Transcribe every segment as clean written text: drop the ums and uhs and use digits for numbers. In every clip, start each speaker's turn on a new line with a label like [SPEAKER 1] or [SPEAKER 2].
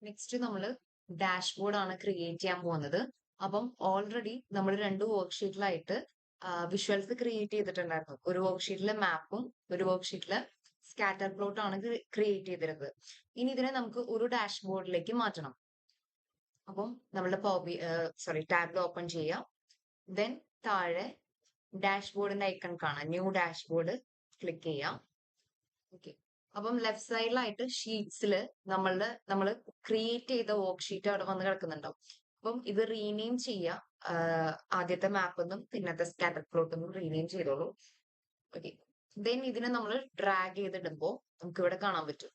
[SPEAKER 1] Next നമ്മൾ dashboard ആണ് create ചെയ്യാൻ പോകുന്നത്. അപ്പം ഓൾറെഡി നമ്മൾ രണ്ട് വർക്ക്ഷീറ്റിലായിട്ട് വിഷ്വൽസ് ക്രിയേറ്റ് ചെയ്തിട്ടുണ്ടായിരുന്നു. ഒരു വർക്ക്ഷീറ്റിലെ മാപ്പും ഒരു വർക്ക്ഷീറ്റിലെ സ്കാറ്റർ പ്ലോട്ട് ആണ് ക്രിയേറ്റ് ചെയ്തിരുന്നത്. ഇനി ഇതിനെ നമുക്ക് ഒരു ഡാഷ്ബോർഡിലേക്ക് മാറ്റണം. അപ്പം നമ്മളുടെ ടാബിൽ ഓപ്പൺ ചെയ്യാം. ദെൻ താഴെ ഡാഷ്ബോർഡിന്റെ ഐക്കൺ കാണാം. ന്യൂ ഡാഷ്ബോർഡ് ക്ലിക്ക് ചെയ്യാം. ഓക്കെ. അപ്പം ലെഫ്റ്റ് സൈഡിലായിട്ട് ഷീറ്റ്സിൽ നമ്മൾ ക്രിയേറ്റ് ചെയ്ത വർക്ക് ഷീറ്റ് അവിടെ വന്ന് കിടക്കുന്നുണ്ടാവും. അപ്പം ഇത് റീനെയിം ചെയ്യാം. ആദ്യത്തെ മാപ്പൊന്നും പിന്നത്തെ സ്കാറ്റർ പ്ലോട്ടൊന്നും റീനെയിം ചെയ്തോളൂ. ഓക്കെ. ദെൻ ഇതിനെ നമ്മൾ ഡ്രാഗ് ചെയ്തിടുമ്പോൾ നമുക്ക് ഇവിടെ കാണാൻ പറ്റും.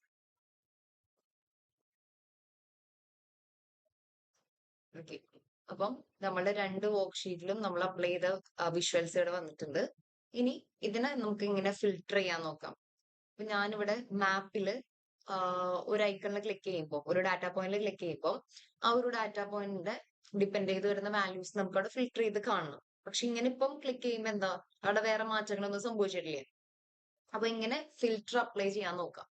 [SPEAKER 1] ഓക്കെ. അപ്പം നമ്മുടെ രണ്ട് വർക്ക് ഷീറ്റിലും നമ്മൾ അപ്ലൈ ചെയ്ത വിഷ്വൽസ് ഇവിടെ വന്നിട്ടുണ്ട്. ഇനി ഇതിനെ നമുക്ക് ഇങ്ങനെ ഫിൽട്ടർ ചെയ്യാൻ നോക്കാം. അപ്പൊ ഞാനിവിടെ മാപ്പില് ഒരു ഐക്കണിൽ ക്ലിക്ക് ചെയ്യുമ്പോൾ ഒരു ഡാറ്റ പോയിന്റിൽ ക്ലിക്ക് ചെയ്യുമ്പോൾ ആ ഒരു ഡാറ്റ പോയിന്റിന്റെ ഡിപ്പെൻഡ് ചെയ്ത് വരുന്ന വാല്യൂസ് നമുക്ക് അവിടെ ഫിൽട്ടർ ചെയ്ത് കാണണം. പക്ഷെ ഇങ്ങനെ ഇപ്പം ക്ലിക്ക് ചെയ്യുമ്പോൾ എന്താ അവിടെ വേറെ മാറ്റങ്ങളൊന്നും സംഭവിച്ചിട്ടില്ലേ? അപ്പൊ ഇങ്ങനെ ഫിൽട്ടർ അപ്ലൈ ചെയ്യാൻ നോക്കാം.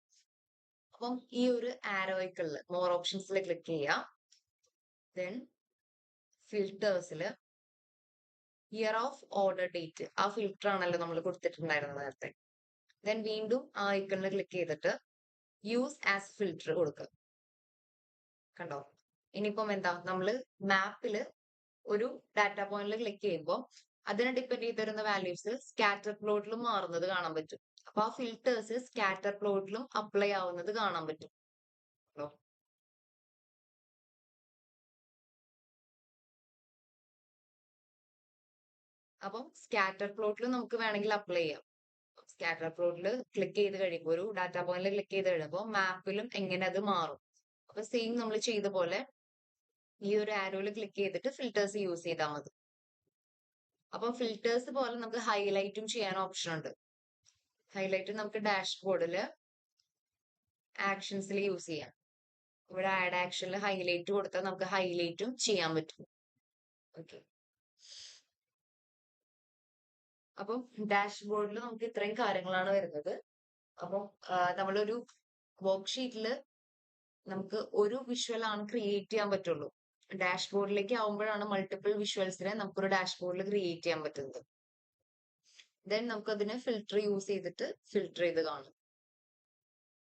[SPEAKER 1] അപ്പം ഈ ഒരു ആരോ ഐക്കണിൽ മോർ ഓപ്ഷൻസിൽ ക്ലിക്ക് ചെയ്യാം. ദെൻ ഫിൽട്ടേഴ്സില് ഇയർ ഓഫ് ഓർഡർ ഡേറ്റ് ആ ഫിൽട്ടർ ആണല്ലോ നമ്മൾ കൊടുത്തിട്ടുണ്ടായിരുന്നത് നേരത്തെ. ദെൻ വീണ്ടും ആ ഐക്കണിൽ ക്ലിക്ക് ചെയ്തിട്ട് യൂസ് ആസ് ഫിൽട്ടർ കൊടുക്കുക. കണ്ടോ? ഇനിയിപ്പം എന്താ നമ്മള് മാപ്പില് ഒരു ഡാറ്റ പോയിന്റിൽ ക്ലിക്ക് ചെയ്യുമ്പോൾ അതിനെ ഡിപ്പെൻഡ് ചെയ്ത് വരുന്ന വാല്യൂസ് സ്കാറ്റർ പ്ലോട്ടിലും മാറുന്നത് കാണാൻ പറ്റും. അപ്പൊ ആ ഫിൽട്ടേഴ്സ് സ്കാറ്റർ പ്ലോട്ടിലും അപ്ലൈ ആവുന്നത് കാണാൻ പറ്റും. അപ്പം സ്കാറ്റർ പ്ലോട്ടിൽ നമുക്ക് വേണമെങ്കിൽ അപ്ലൈ ചെയ്യാം. സ്കാറ്റർ പ്ലോട്ടിൽ ക്ലിക്ക് ചെയ്ത് കഴിയുമ്പോൾ ഒരു ഡാറ്റ പോയിന്റിൽ ക്ലിക്ക് ചെയ്ത് കഴിയുമ്പോൾ മാപ്പിലും എങ്ങനെ അത് മാറും. അപ്പൊ സെയിം നമ്മൾ ചെയ്ത പോലെ ഈ ഒരു ആരോയിൽ ക്ലിക്ക് ചെയ്തിട്ട് ഫിൽറ്റേഴ്സ് യൂസ് ചെയ്താൽ മതി. അപ്പൊ ഫിൽറ്റേഴ്സ് പോലെ നമുക്ക് ഹൈലൈറ്റും ചെയ്യാൻ ഓപ്ഷൻ ഉണ്ട്. ഹൈലൈറ്റ് നമുക്ക് ഡാഷ്ബോർഡിൽ ആക്ഷൻസിൽ യൂസ് ചെയ്യാം. ഇവിടെ ആഡ് ആക്ഷനിൽ ഹൈലൈറ്റ് കൊടുത്താൽ നമുക്ക് ഹൈലൈറ്റും ചെയ്യാൻ പറ്റും. ഓക്കെ. അപ്പം ഡാഷ്ബോർഡിൽ നമുക്ക് ഇത്രയും കാര്യങ്ങളാണ് വരുന്നത്. അപ്പം നമ്മളൊരു വർക്ക്ഷീറ്റിൽ നമുക്ക് ഒരു വിഷ്വൽ ആണ് ക്രിയേറ്റ് ചെയ്യാൻ പറ്റുള്ളൂ. ഡാഷ്ബോർഡിലേക്ക് ആവുമ്പോഴാണ് മൾട്ടിപ്പിൾ വിഷ്വൽസിനെ നമുക്കൊരു ഡാഷ്ബോർഡിൽ ക്രിയേറ്റ് ചെയ്യാൻ പറ്റുന്നത്. ദെൻ നമുക്ക് അതിനെ ഫിൽട്ടർ യൂസ് ചെയ്തിട്ട് ഫിൽട്ടർ ചെയ്ത് കാണും.